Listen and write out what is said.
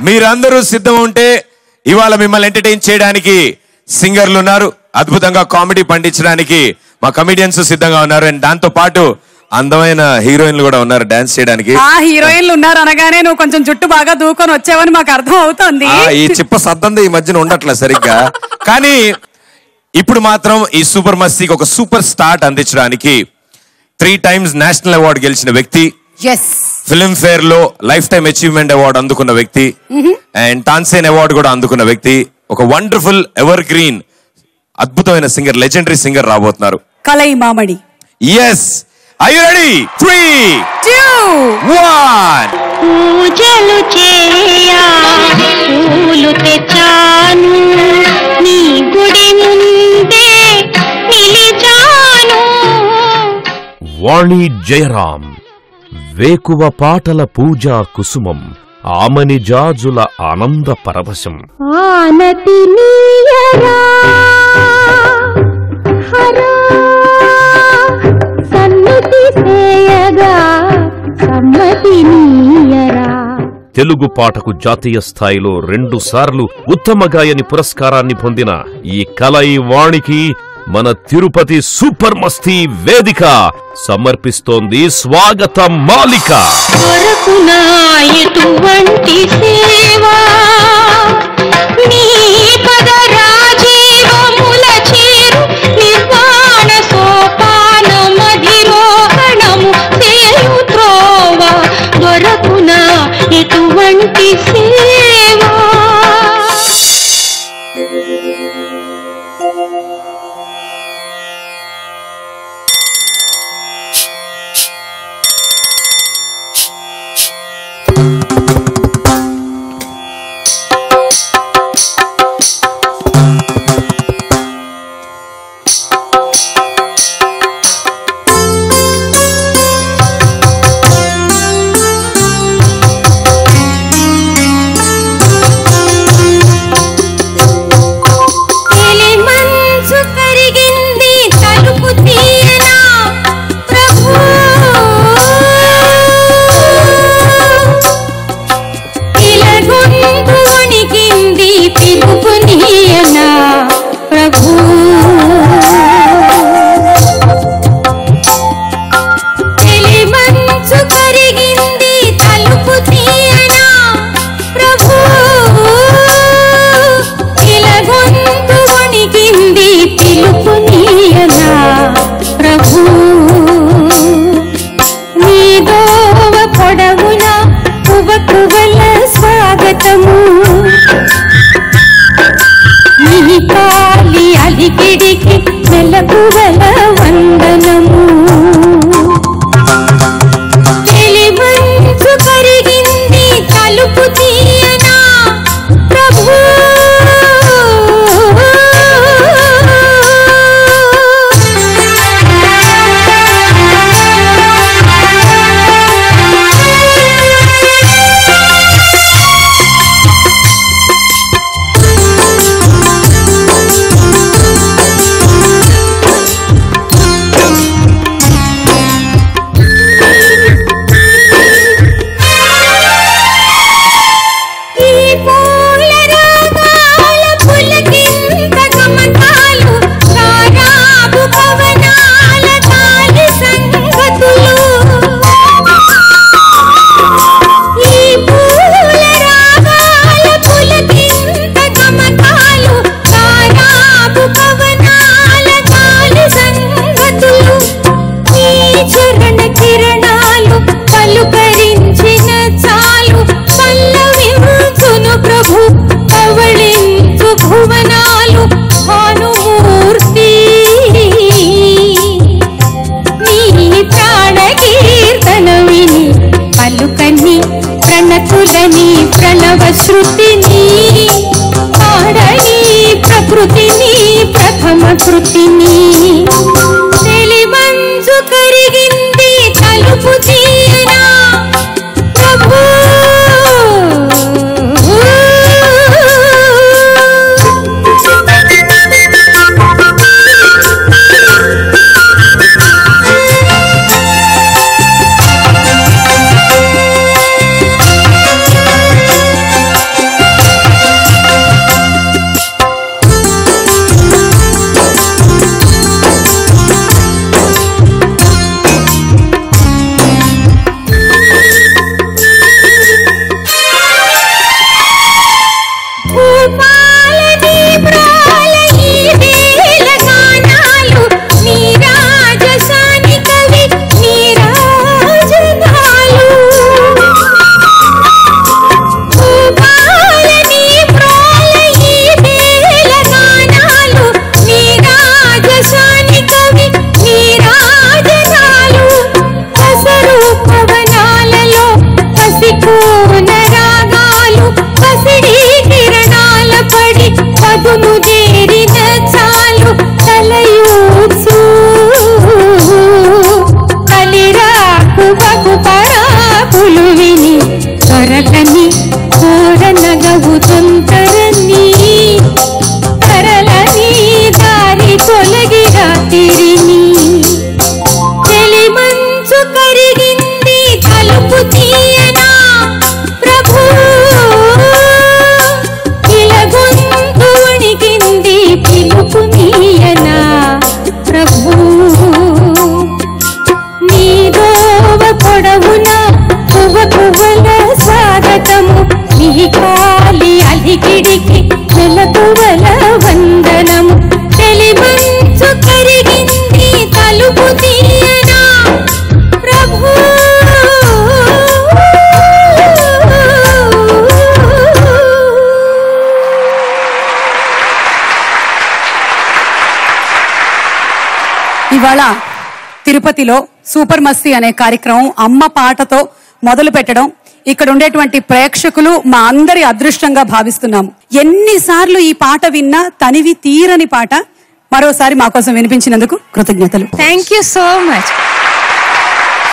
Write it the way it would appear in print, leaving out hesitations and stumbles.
మీరందరూ సిద్ధం ఉంటే ఇవాళ మిమ్మల్ని ఎంటర్టైన్ చేయడానికి సింగర్లు ఉన్నారు, అద్భుతంగా కామెడీ పండించడానికి మా కమెడియన్స్ సిద్ధంగా ఉన్నారు. అండ్ దాంతో పాటు అందమైన హీరోయిన్లు కూడా ఉన్నారు డాన్స్ చేయడానికి. ఆ హీరోయిన్లు ఉన్నారు అనగానే నువ్వు కొంచెం జుట్టు బాగా దూకొని వచ్చావని మాకు అర్థం అవుతుంది. ఈ చిప్ప సద్దంది ఈ మధ్యన ఉండట్లే సరిగ్గా. కానీ ఇప్పుడు మాత్రం ఈ సూపర్ మస్తీకి ఒక సూపర్ స్టార్ట్ అందించడానికి 3 times నేషనల్ అవార్డు గెలిచిన వ్యక్తి, ఫిల్మ్ ఫేర్ లో లైఫ్ టైమ్ అచీవ్మెంట్ అవార్డు అందుకున్న వ్యక్తి, అండ్ తాన్సేన్ అవార్డు కూడా అందుకున్న వ్యక్తి, ఒక వండర్ఫుల్ ఎవర్ గ్రీన్ అద్భుతమైన సింగర్, లెజెండరీ సింగర్ రాబోతున్నారు. కలై మామడి. Yes, are you ready? 3, 2, 1. పూజలు చేయా పూలు తెచ్చాను, నీ గుడి ముందే నిలిచాను. వాణి జయరాం వేకువ పాటల పూజా కుసుమం, ఆమని జాజుల ఆనంద పరవశం. ఆనతి నీయరా హరా సన్నిధి సేయగా సమ్మతి నీయరా. తెలుగు పాటకు జాతీయ స్థాయిలో 2 సార్లు ఉత్తమ గాయని పురస్కారాన్ని పొందిన ఈ కలై వాణికి మన తిరుపతి సూపర్ మస్తీ వేదిక సమర్పిస్తోంది స్వాగత మాలిక. దొరకునా ఎటువంటి సేవా నీ పద రాజీవముల చేరు నిర్వాణ సోపాన మధిరోహణము చేయు త్రోవ. దొరకునా ఎటువంటి సేవా. అలికిడికి మెలకువల వందనము. తెలివంచు కరిగింది తలుపు తీయనా ప్రభు. శృతిని పాడని ప్రకృతిని ప్రథమ కృతిని. తెలివంచు కరిగింది తలుపు తీయనా ప్రభు. మనసు కరిగింది తలుపు తీయనా ప్రభు ఇవాళ తిరుపతిలో సూపర్ మస్తీ అనే కార్యక్రమం అమ్మ పాటతో మొదలు పెట్టడం ఇక్కడ ఉండేటువంటి ప్రేక్షకులు మా అందరి అదృష్టంగా భావిస్తున్నాము. ఎన్నిసార్లు ఈ పాట విన్నా తనివి తీరని పాట. మరోసారి మా కోసం వినిపించినందుకు కృతజ్ఞతలు. Thank you so much.